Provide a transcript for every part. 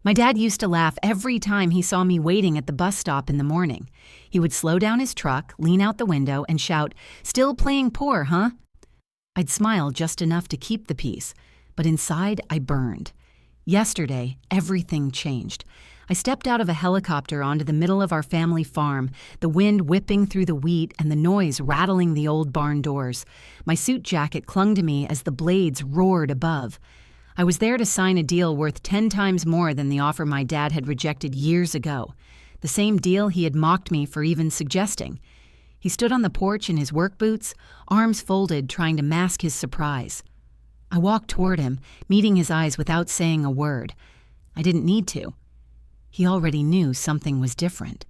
My dad used to laugh every time he saw me waiting at the bus stop in the morning. He would slow down his truck, lean out the window, and shout, "Still playing poor, huh?" I'd smile just enough to keep the peace, but inside I burned. Yesterday, everything changed. I stepped out of a helicopter onto the middle of our family farm, the wind whipping through the wheat and the noise rattling the old barn doors. My suit jacket clung to me as the blades roared above. I was there to sign a deal worth 10 times more than the offer my dad had rejected years ago. The same deal he had mocked me for even suggesting. He stood on the porch in his work boots, arms folded, trying to mask his surprise. I walked toward him, meeting his eyes without saying a word. I didn't need to. He already knew something was different.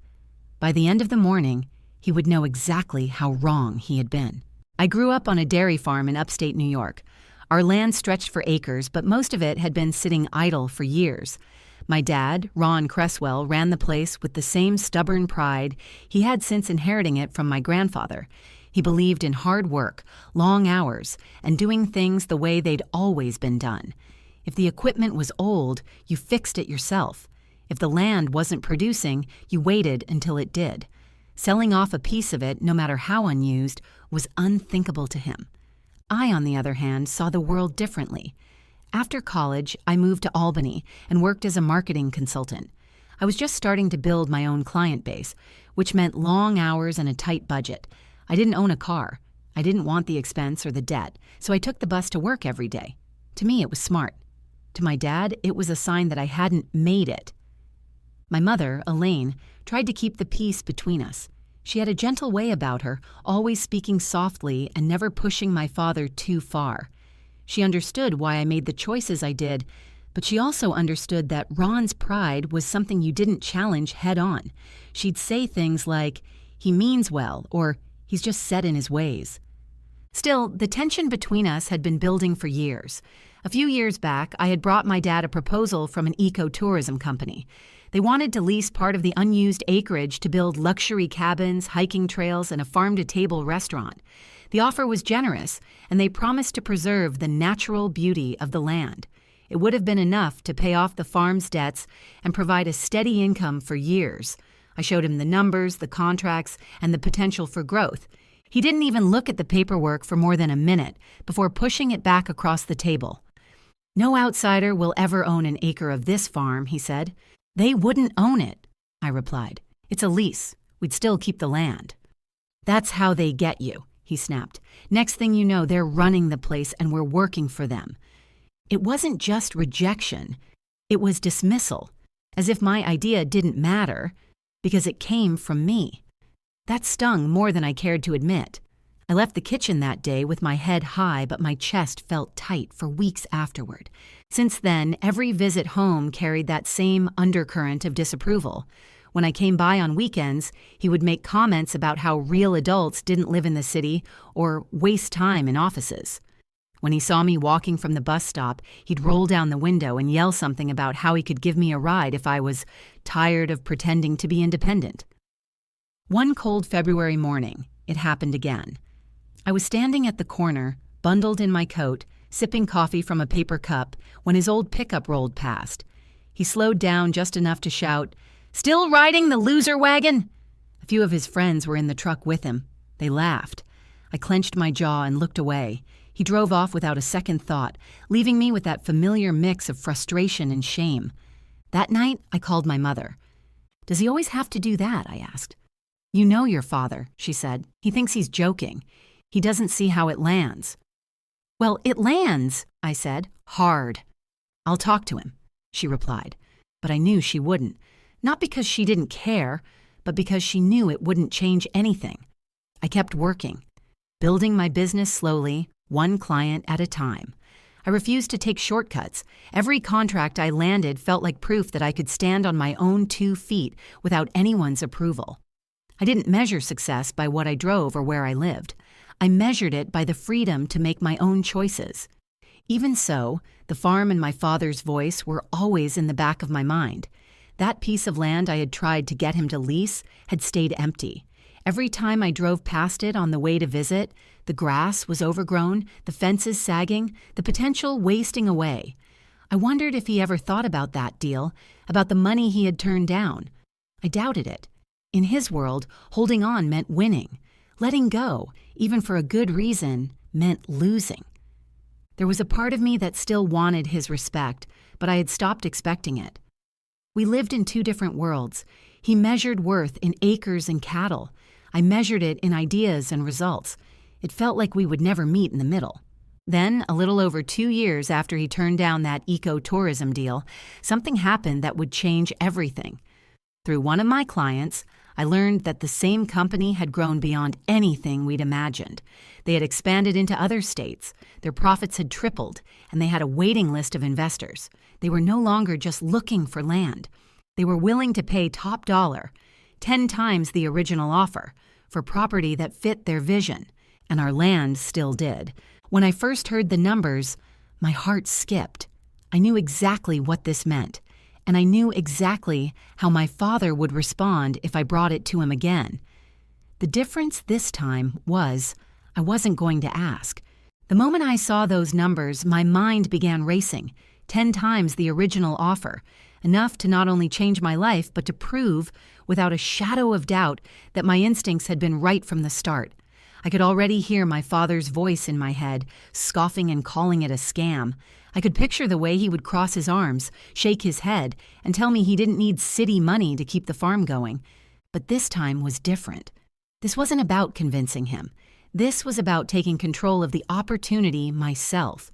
By the end of the morning, he would know exactly how wrong he had been. I grew up on a dairy farm in upstate New York. Our land stretched for acres, but most of it had been sitting idle for years. My dad, Ron Cresswell, ran the place with the same stubborn pride he had since inheriting it from my grandfather. He believed in hard work, long hours, and doing things the way they'd always been done. If the equipment was old, you fixed it yourself. If the land wasn't producing, you waited until it did. Selling off a piece of it, no matter how unused, was unthinkable to him. I, on the other hand, saw the world differently. After college, I moved to Albany and worked as a marketing consultant. I was just starting to build my own client base, which meant long hours and a tight budget. I didn't own a car. I didn't want the expense or the debt, so I took the bus to work every day. To me, it was smart. To my dad, it was a sign that I hadn't made it. My mother, Elaine, tried to keep the peace between us. She had a gentle way about her, always speaking softly and never pushing my father too far. She understood why I made the choices I did, but she also understood that Ron's pride was something you didn't challenge head on. She'd say things like, "He means well," or "He's just set in his ways." Still, the tension between us had been building for years. A few years back, I had brought my dad a proposal from an ecotourism company. They wanted to lease part of the unused acreage to build luxury cabins, hiking trails, and a farm-to-table restaurant. The offer was generous, and they promised to preserve the natural beauty of the land. It would have been enough to pay off the farm's debts and provide a steady income for years. I showed him the numbers, the contracts, and the potential for growth. He didn't even look at the paperwork for more than a minute before pushing it back across the table. "No outsider will ever own an acre of this farm," he said. "They wouldn't own it," I replied. "It's a lease. We'd still keep the land." "That's how they get you," he snapped. "Next thing you know, they're running the place and we're working for them." It wasn't just rejection. It was dismissal, as if my idea didn't matter because it came from me. That stung more than I cared to admit. I left the kitchen that day with my head high, but my chest felt tight for weeks afterward. Since then, every visit home carried that same undercurrent of disapproval. When I came by on weekends, he would make comments about how real adults didn't live in the city or waste time in offices. When he saw me walking from the bus stop, he'd roll down the window and yell something about how he could give me a ride if I was tired of pretending to be independent. One cold February morning, it happened again. I was standing at the corner, bundled in my coat, sipping coffee from a paper cup, when his old pickup rolled past. He slowed down just enough to shout, "Still riding the loser wagon?" A few of his friends were in the truck with him. They laughed. I clenched my jaw and looked away. He drove off without a second thought, leaving me with that familiar mix of frustration and shame. That night, I called my mother. "Does he always have to do that?" I asked. "You know your father," she said. "He thinks he's joking. He doesn't see how it lands." "Well, it lands," I said, "hard." "I'll talk to him," she replied. But I knew she wouldn't. Not because she didn't care, but because she knew it wouldn't change anything. I kept working, building my business slowly, one client at a time. I refused to take shortcuts. Every contract I landed felt like proof that I could stand on my own 2 feet without anyone's approval. I didn't measure success by what I drove or where I lived. I measured it by the freedom to make my own choices. Even so, the farm and my father's voice were always in the back of my mind. That piece of land I had tried to get him to lease had stayed empty. Every time I drove past it on the way to visit, the grass was overgrown, the fences sagging, the potential wasting away. I wondered if he ever thought about that deal, about the money he had turned down. I doubted it. In his world, holding on meant winning. Letting go, even for a good reason, meant losing. There was a part of me that still wanted his respect, but I had stopped expecting it. We lived in two different worlds. He measured worth in acres and cattle. I measured it in ideas and results. It felt like we would never meet in the middle. Then, a little over 2 years after he turned down that eco-tourism deal, something happened that would change everything. Through one of my clients, I learned that the same company had grown beyond anything we'd imagined. They had expanded into other states, their profits had tripled, and they had a waiting list of investors. They were no longer just looking for land. They were willing to pay top dollar, 10 times the original offer, for property that fit their vision, and our land still did. When I first heard the numbers, my heart skipped. I knew exactly what this meant, and I knew exactly how my father would respond if I brought it to him again. The difference this time was I wasn't going to ask. The moment I saw those numbers, my mind began racing, 10 times the original offer, enough to not only change my life, but to prove, without a shadow of doubt, that my instincts had been right from the start. I could already hear my father's voice in my head, scoffing and calling it a scam. I could picture the way he would cross his arms, shake his head, and tell me he didn't need city money to keep the farm going. But this time was different. This wasn't about convincing him. This was about taking control of the opportunity myself.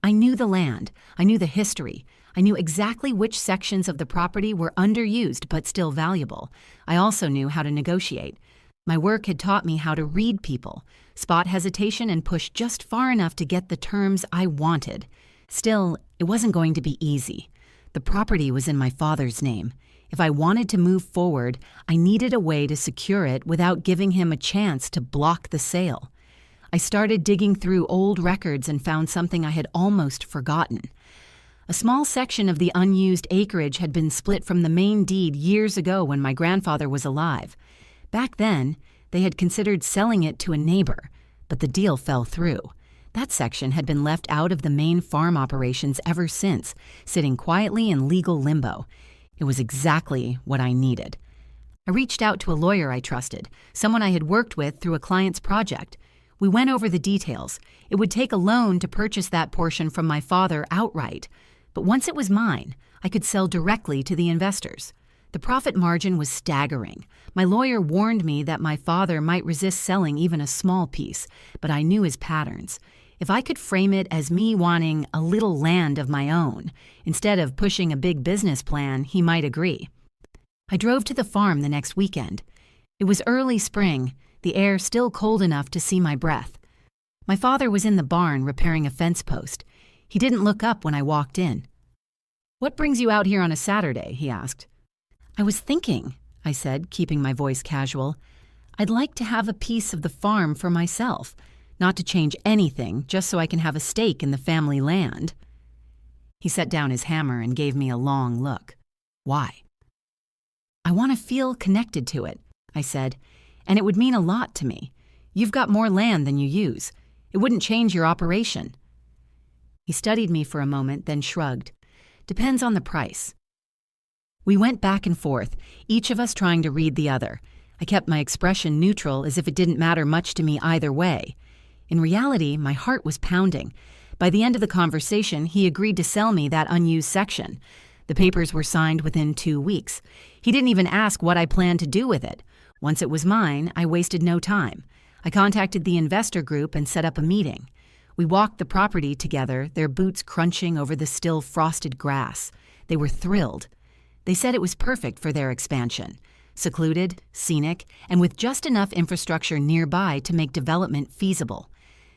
I knew the land. I knew the history. I knew exactly which sections of the property were underused but still valuable. I also knew how to negotiate. My work had taught me how to read people, spot hesitation, and push just far enough to get the terms I wanted. Still, it wasn't going to be easy. The property was in my father's name. If I wanted to move forward, I needed a way to secure it without giving him a chance to block the sale. I started digging through old records and found something I had almost forgotten. A small section of the unused acreage had been split from the main deed years ago when my grandfather was alive. Back then, they had considered selling it to a neighbor, but the deal fell through. That section had been left out of the main farm operations ever since, sitting quietly in legal limbo. It was exactly what I needed. I reached out to a lawyer I trusted, someone I had worked with through a client's project. We went over the details. It would take a loan to purchase that portion from my father outright. But once it was mine, I could sell directly to the investors. The profit margin was staggering. My lawyer warned me that my father might resist selling even a small piece, but I knew his patterns. If I could frame it as me wanting a little land of my own, instead of pushing a big business plan, he might agree. I drove to the farm the next weekend. It was early spring, the air still cold enough to see my breath. My father was in the barn repairing a fence post. He didn't look up when I walked in. "What brings you out here on a Saturday?" he asked. "I was thinking," I said, keeping my voice casual, "I'd like to have a piece of the farm for myself, not to change anything, just so I can have a stake in the family land." He set down his hammer and gave me a long look. "Why?" "I want to feel connected to it," I said, "and it would mean a lot to me. You've got more land than you use. It wouldn't change your operation." He studied me for a moment, then shrugged. "Depends on the price." We went back and forth, each of us trying to read the other. I kept my expression neutral as if it didn't matter much to me either way. In reality, my heart was pounding. By the end of the conversation, he agreed to sell me that unused section. The papers were signed within 2 weeks. He didn't even ask what I planned to do with it. Once it was mine, I wasted no time. I contacted the investor group and set up a meeting. We walked the property together, their boots crunching over the still frosted grass. They were thrilled. They said it was perfect for their expansion. Secluded, scenic, and with just enough infrastructure nearby to make development feasible.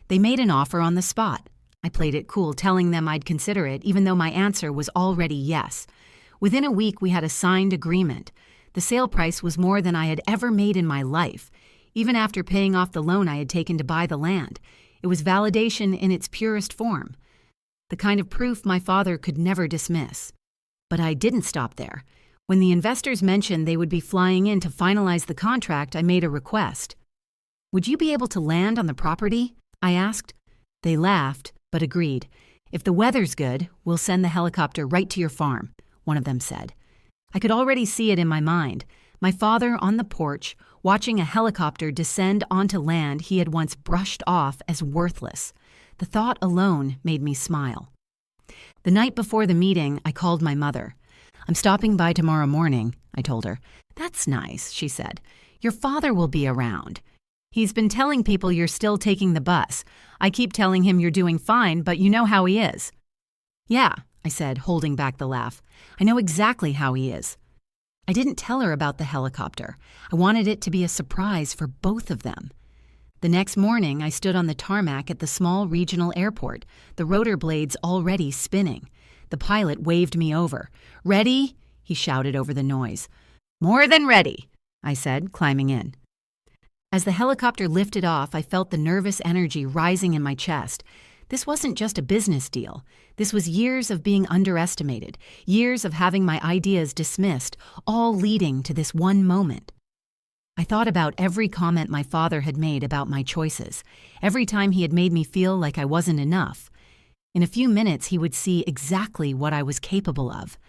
They made an offer on the spot. I played it cool, telling them I'd consider it, even though my answer was already yes. Within a week, we had a signed agreement. The sale price was more than I had ever made in my life. Even after paying off the loan I had taken to buy the land, it was validation in its purest form. The kind of proof my father could never dismiss. But I didn't stop there. When the investors mentioned they would be flying in to finalize the contract, I made a request. "Would you be able to land on the property?" I asked. They laughed, but agreed. If the weather's good, we'll send the helicopter right to your farm, one of them said. I could already see it in my mind. My father on the porch, watching a helicopter descend onto land he had once brushed off as worthless. The thought alone made me smile. The night before the meeting, I called my mother. I'm stopping by tomorrow morning, I told her. That's nice, she said. Your father will be around. He's been telling people you're still taking the bus. I keep telling him you're doing fine, but you know how he is. Yeah, I said, holding back the laugh. I know exactly how he is. I didn't tell her about the helicopter. I wanted it to be a surprise for both of them. The next morning, I stood on the tarmac at the small regional airport, the rotor blades already spinning. The pilot waved me over. Ready? He shouted over the noise. More than ready, I said, climbing in. As the helicopter lifted off, I felt the nervous energy rising in my chest. This wasn't just a business deal. This was years of being underestimated, years of having my ideas dismissed, all leading to this one moment. I thought about every comment my father had made about my choices, every time he had made me feel like I wasn't enough. In a few minutes, he would see exactly what I was capable of,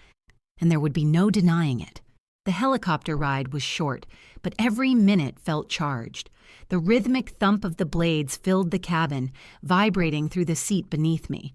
and there would be no denying it. The helicopter ride was short, but every minute felt charged. The rhythmic thump of the blades filled the cabin, vibrating through the seat beneath me.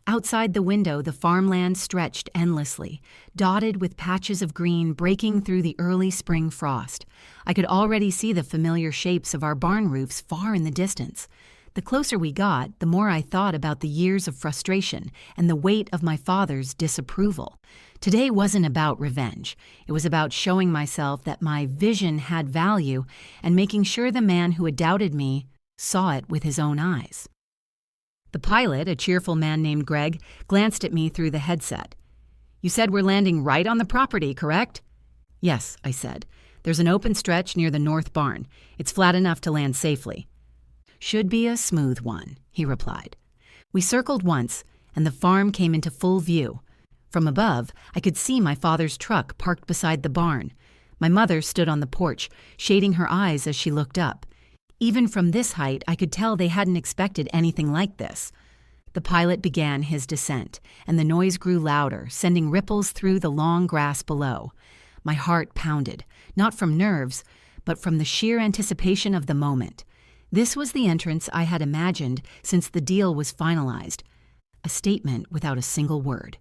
Outside the window, the farmland stretched endlessly, dotted with patches of green breaking through the early spring frost. I could already see the familiar shapes of our barn roofs far in the distance. The closer we got, the more I thought about the years of frustration and the weight of my father's disapproval. Today wasn't about revenge. It was about showing myself that my vision had value and making sure the man who had doubted me saw it with his own eyes. The pilot, a cheerful man named Greg, glanced at me through the headset. You said we're landing right on the property, correct? Yes, I said. There's an open stretch near the north barn. It's flat enough to land safely. Should be a smooth one, he replied. We circled once, and the farm came into full view. From above, I could see my father's truck parked beside the barn. My mother stood on the porch, shading her eyes as she looked up. Even from this height, I could tell they hadn't expected anything like this. The pilot began his descent, and the noise grew louder, sending ripples through the long grass below. My heart pounded, not from nerves, but from the sheer anticipation of the moment. This was the entrance I had imagined since the deal was finalized. A statement without a single word.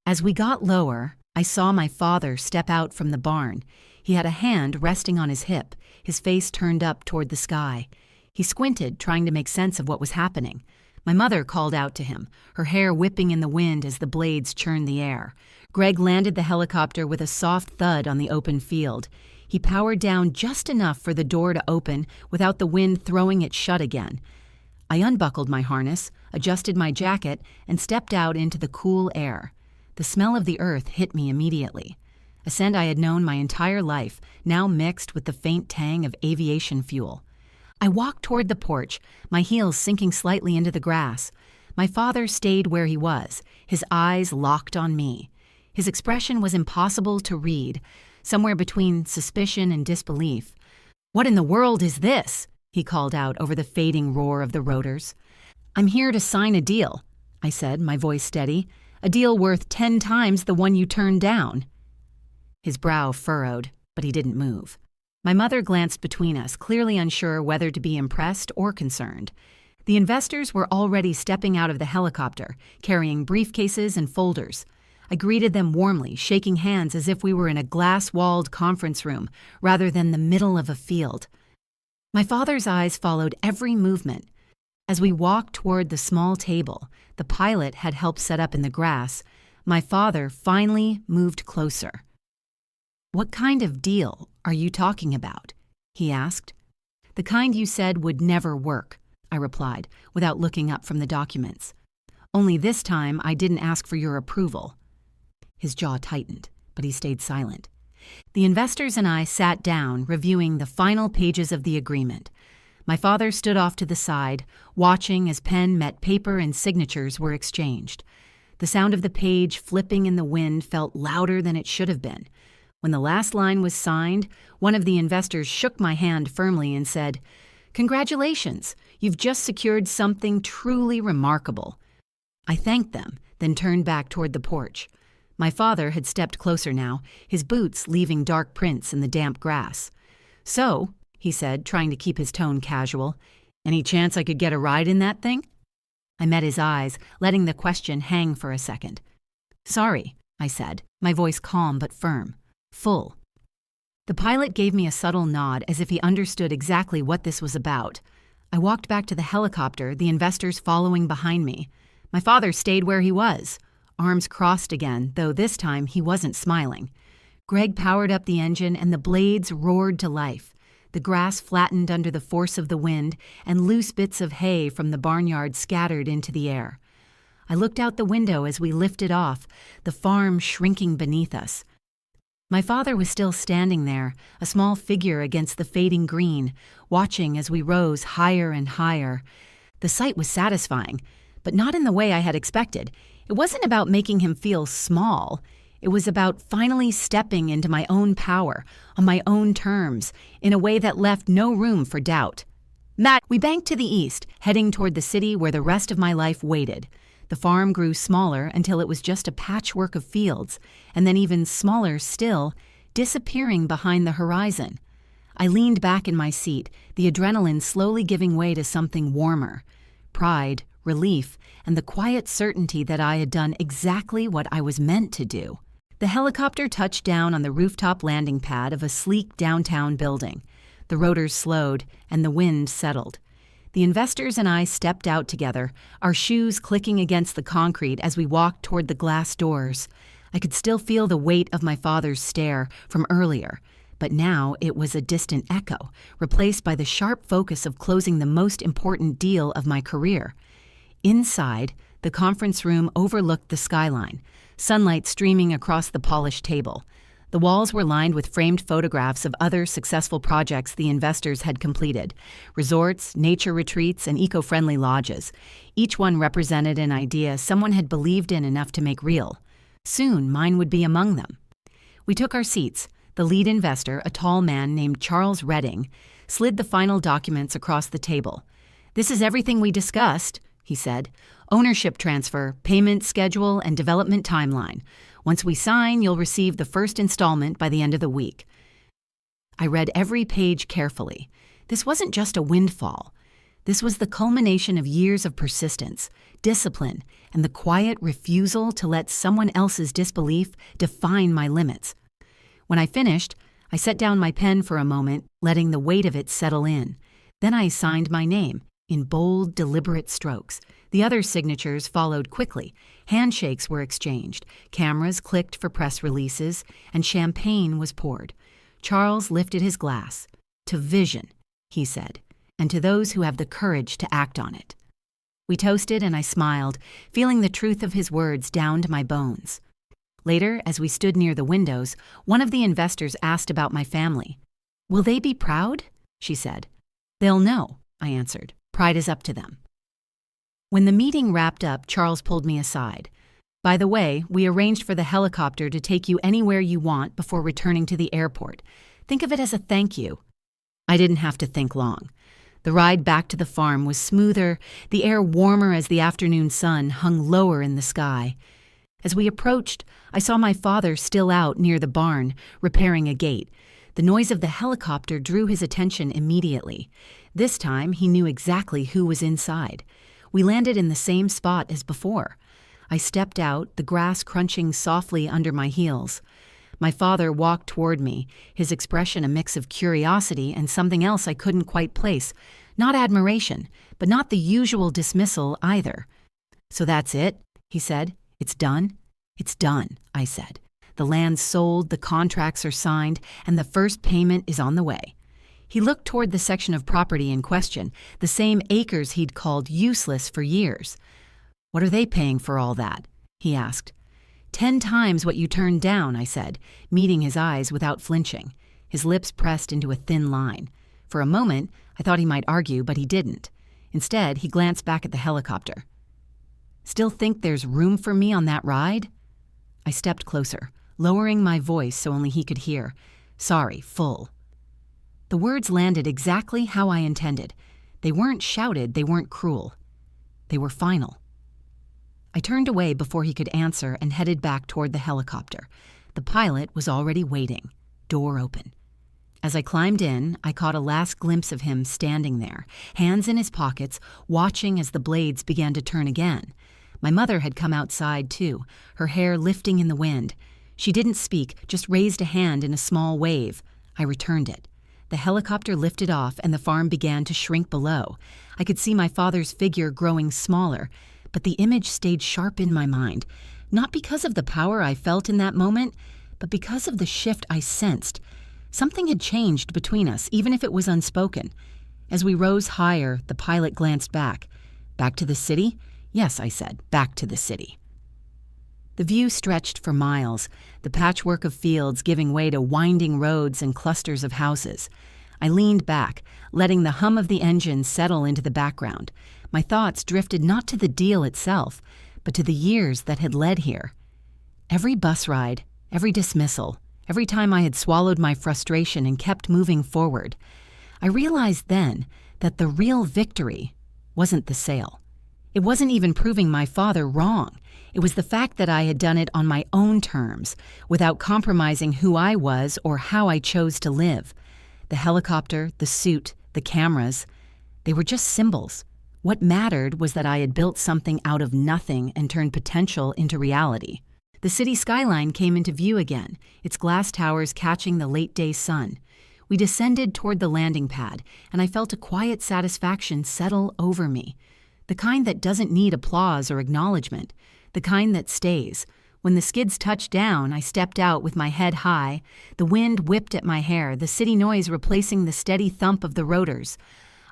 As we got lower, I saw my father step out from the barn. He had a hand resting on his hip, his face turned up toward the sky. He squinted, trying to make sense of what was happening. My mother called out to him, her hair whipping in the wind as the blades churned the air. Greg landed the helicopter with a soft thud on the open field. He powered down just enough for the door to open without the wind throwing it shut again. I unbuckled my harness, adjusted my jacket, and stepped out into the cool air. The smell of the earth hit me immediately. A scent I had known my entire life, now mixed with the faint tang of aviation fuel. I walked toward the porch, my heels sinking slightly into the grass. My father stayed where he was, his eyes locked on me. His expression was impossible to read, somewhere between suspicion and disbelief. "What in the world is this?" he called out over the fading roar of the rotors. "I'm here to sign a deal," I said, my voice steady. "A deal worth 10 times the one you turned down." His brow furrowed, but he didn't move. My mother glanced between us, clearly unsure whether to be impressed or concerned. The investors were already stepping out of the helicopter, carrying briefcases and folders. I greeted them warmly, shaking hands as if we were in a glass-walled conference room rather than the middle of a field. My father's eyes followed every movement. As we walked toward the small table the pilot had helped set up in the grass, my father finally moved closer. "What kind of deal are you talking about?" he asked. "The kind you said would never work," I replied, without looking up from the documents. "Only this time I didn't ask for your approval." His jaw tightened, but he stayed silent. The investors and I sat down, reviewing the final pages of the agreement. My father stood off to the side, watching as pen met paper and signatures were exchanged. The sound of the page flipping in the wind felt louder than it should have been. When the last line was signed, one of the investors shook my hand firmly and said, "Congratulations, you've just secured something truly remarkable." I thanked them, then turned back toward the porch. My father had stepped closer now, his boots leaving dark prints in the damp grass. "So," he said, trying to keep his tone casual, "any chance I could get a ride in that thing?" I met his eyes, letting the question hang for a second. "Sorry," I said, my voice calm but firm. "Full." The pilot gave me a subtle nod as if he understood exactly what this was about. I walked back to the helicopter, the investors following behind me. My father stayed where he was, arms crossed again, though this time he wasn't smiling. Greg powered up the engine and the blades roared to life. The grass flattened under the force of the wind, and loose bits of hay from the barnyard scattered into the air. I looked out the window as we lifted off, the farm shrinking beneath us. My father was still standing there, a small figure against the fading green, watching as we rose higher and higher. The sight was satisfying, but not in the way I had expected. It wasn't about making him feel small. It was about finally stepping into my own power, on my own terms, in a way that left no room for doubt. We banked to the east, heading toward the city where the rest of my life waited. The farm grew smaller until it was just a patchwork of fields, and then even smaller still, disappearing behind the horizon. I leaned back in my seat, the adrenaline slowly giving way to something warmer. Pride, relief, and the quiet certainty that I had done exactly what I was meant to do. The helicopter touched down on the rooftop landing pad of a sleek downtown building. The rotors slowed, and the wind settled. The investors and I stepped out together, our shoes clicking against the concrete as we walked toward the glass doors. I could still feel the weight of my father's stare from earlier, but now it was a distant echo, replaced by the sharp focus of closing the most important deal of my career. Inside, the conference room overlooked the skyline, sunlight streaming across the polished table. The walls were lined with framed photographs of other successful projects the investors had completed: resorts, nature retreats, and eco-friendly lodges. Each one represented an idea someone had believed in enough to make real. Soon, mine would be among them. We took our seats. The lead investor, a tall man named Charles Redding, slid the final documents across the table. "This is everything we discussed," he said. "Ownership transfer, payment schedule, and development timeline. Once we sign, you'll receive the first installment by the end of the week." I read every page carefully. This wasn't just a windfall. This was the culmination of years of persistence, discipline, and the quiet refusal to let someone else's disbelief define my limits. When I finished, I set down my pen for a moment, letting the weight of it settle in. Then I signed my name, in bold, deliberate strokes. The other signatures followed quickly. Handshakes were exchanged, cameras clicked for press releases, and champagne was poured. Charles lifted his glass. "To vision," he said, "and to those who have the courage to act on it." We toasted and I smiled, feeling the truth of his words down to my bones. Later, as we stood near the windows, one of the investors asked about my family. "Will they be proud?" she said. "They'll know," I answered. "Pride is up to them." When the meeting wrapped up, Charles pulled me aside. "By the way, we arranged for the helicopter to take you anywhere you want before returning to the airport. Think of it as a thank you." I didn't have to think long. The ride back to the farm was smoother, the air warmer as the afternoon sun hung lower in the sky. As we approached, I saw my father still out near the barn, repairing a gate. The noise of the helicopter drew his attention immediately. This time, he knew exactly who was inside. We landed in the same spot as before. I stepped out, the grass crunching softly under my heels. My father walked toward me, his expression a mix of curiosity and something else I couldn't quite place. Not admiration, but not the usual dismissal either. "So that's it," he said. "It's done?" "It's done," I said. "The land's sold, the contracts are signed, and the first payment is on the way." He looked toward the section of property in question, the same acres he'd called useless for years. "What are they paying for all that?" he asked. 10 times what you turned down," I said, meeting his eyes without flinching. His lips pressed into a thin line. For a moment, I thought he might argue, but he didn't. Instead, he glanced back at the helicopter. "Still think there's room for me on that ride?" I stepped closer, lowering my voice so only he could hear. "Sorry, full." The words landed exactly how I intended. They weren't shouted, they weren't cruel. They were final. I turned away before he could answer and headed back toward the helicopter. The pilot was already waiting, door open. As I climbed in, I caught a last glimpse of him standing there, hands in his pockets, watching as the blades began to turn again. My mother had come outside, too, her hair lifting in the wind. She didn't speak, just raised a hand in a small wave. I returned it. The helicopter lifted off and the farm began to shrink below. I could see my father's figure growing smaller, but the image stayed sharp in my mind, not because of the power I felt in that moment, but because of the shift I sensed. Something had changed between us, even if it was unspoken. As we rose higher, the pilot glanced back. Back to the city? Yes, I said, back to the city. The view stretched for miles, the patchwork of fields giving way to winding roads and clusters of houses. I leaned back, letting the hum of the engine settle into the background. My thoughts drifted not to the deal itself, but to the years that had led here. Every bus ride, every dismissal, every time I had swallowed my frustration and kept moving forward, I realized then that the real victory wasn't the sale. It wasn't even proving my father wrong. It was the fact that I had done it on my own terms, without compromising who I was or how I chose to live. The helicopter, the suit, the cameras, they were just symbols. What mattered was that I had built something out of nothing and turned potential into reality. The city skyline came into view again, its glass towers catching the late-day sun. We descended toward the landing pad, and I felt a quiet satisfaction settle over me. The kind that doesn't need applause or acknowledgement, the kind that stays. When the skids touched down, I stepped out with my head high. The wind whipped at my hair, the city noise replacing the steady thump of the rotors.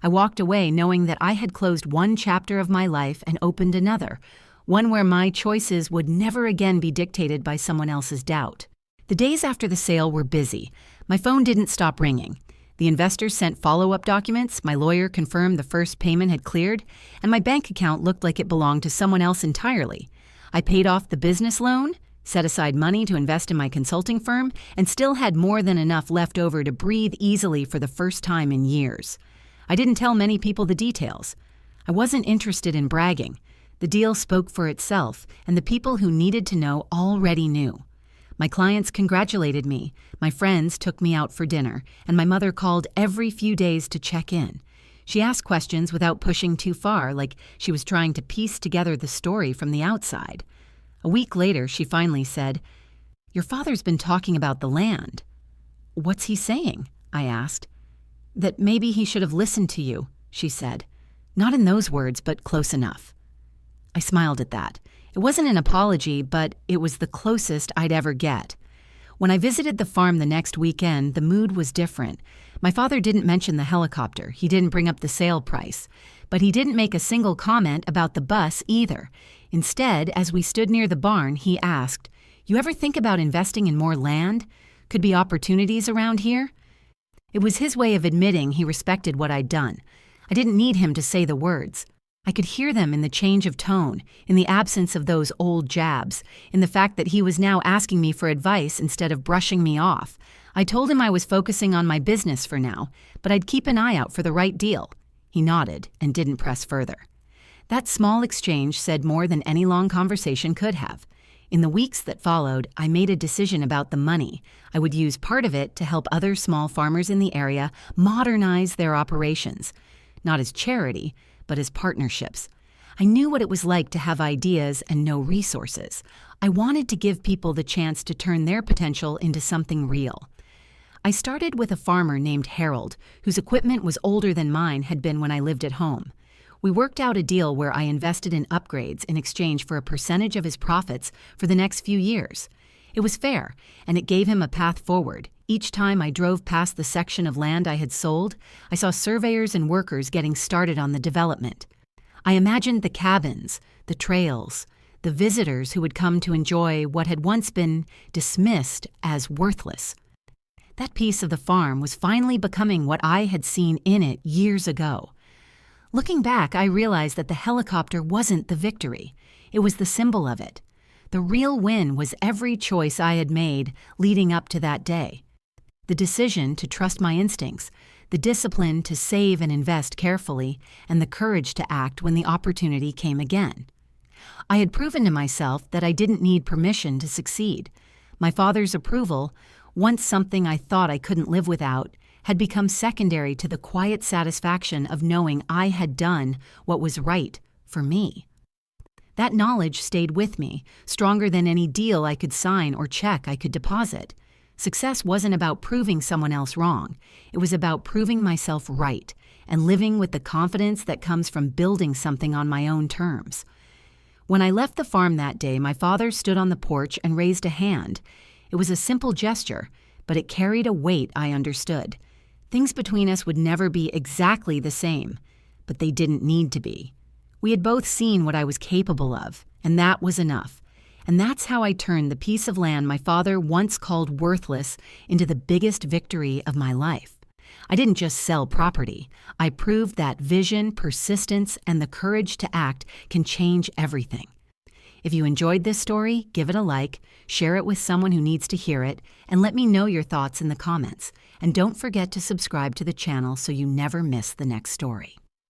I walked away knowing that I had closed one chapter of my life and opened another, one where my choices would never again be dictated by someone else's doubt. The days after the sale were busy. My phone didn't stop ringing. The investors sent follow-up documents, my lawyer confirmed the first payment had cleared, and my bank account looked like it belonged to someone else entirely. I paid off the business loan, set aside money to invest in my consulting firm, and still had more than enough left over to breathe easily for the first time in years. I didn't tell many people the details. I wasn't interested in bragging. The deal spoke for itself, and the people who needed to know already knew. My clients congratulated me, my friends took me out for dinner, and my mother called every few days to check in. She asked questions without pushing too far, like she was trying to piece together the story from the outside. A week later, she finally said, "Your father's been talking about the land." "What's he saying?" I asked. "That maybe he should have listened to you," she said. Not in those words, but close enough. I smiled at that. It wasn't an apology, but it was the closest I'd ever get. When I visited the farm the next weekend, the mood was different. My father didn't mention the helicopter. He didn't bring up the sale price. But he didn't make a single comment about the bus either. Instead, as we stood near the barn, he asked, "You ever think about investing in more land? Could be opportunities around here?" It was his way of admitting he respected what I'd done. I didn't need him to say the words. I could hear them in the change of tone, in the absence of those old jabs, in the fact that he was now asking me for advice instead of brushing me off. I told him I was focusing on my business for now, but I'd keep an eye out for the right deal. He nodded and didn't press further. That small exchange said more than any long conversation could have. In the weeks that followed, I made a decision about the money. I would use part of it to help other small farmers in the area modernize their operations. Not as charity, but as partnerships. I knew what it was like to have ideas and no resources. I wanted to give people the chance to turn their potential into something real. I started with a farmer named Harold, whose equipment was older than mine had been when I lived at home. We worked out a deal where I invested in upgrades in exchange for a percentage of his profits for the next few years. It was fair, and it gave him a path forward. Each time I drove past the section of land I had sold, I saw surveyors and workers getting started on the development. I imagined the cabins, the trails, the visitors who would come to enjoy what had once been dismissed as worthless. That piece of the farm was finally becoming what I had seen in it years ago. Looking back, I realized that the helicopter wasn't the victory. It was the symbol of it. The real win was every choice I had made leading up to that day. The decision to trust my instincts, the discipline to save and invest carefully, and the courage to act when the opportunity came again. I had proven to myself that I didn't need permission to succeed. My father's approval, once something I thought I couldn't live without, had become secondary to the quiet satisfaction of knowing I had done what was right for me. That knowledge stayed with me, stronger than any deal I could sign or check I could deposit. Success wasn't about proving someone else wrong. It was about proving myself right and living with the confidence that comes from building something on my own terms. When I left the farm that day, my father stood on the porch and raised a hand. It was a simple gesture, but it carried a weight I understood. Things between us would never be exactly the same, but they didn't need to be. We had both seen what I was capable of, and that was enough. And that's how I turned the piece of land my father once called worthless into the biggest victory of my life. I didn't just sell property. I proved that vision, persistence, and the courage to act can change everything. If you enjoyed this story, give it a like, share it with someone who needs to hear it, and let me know your thoughts in the comments. And don't forget to subscribe to the channel so you never miss the next story.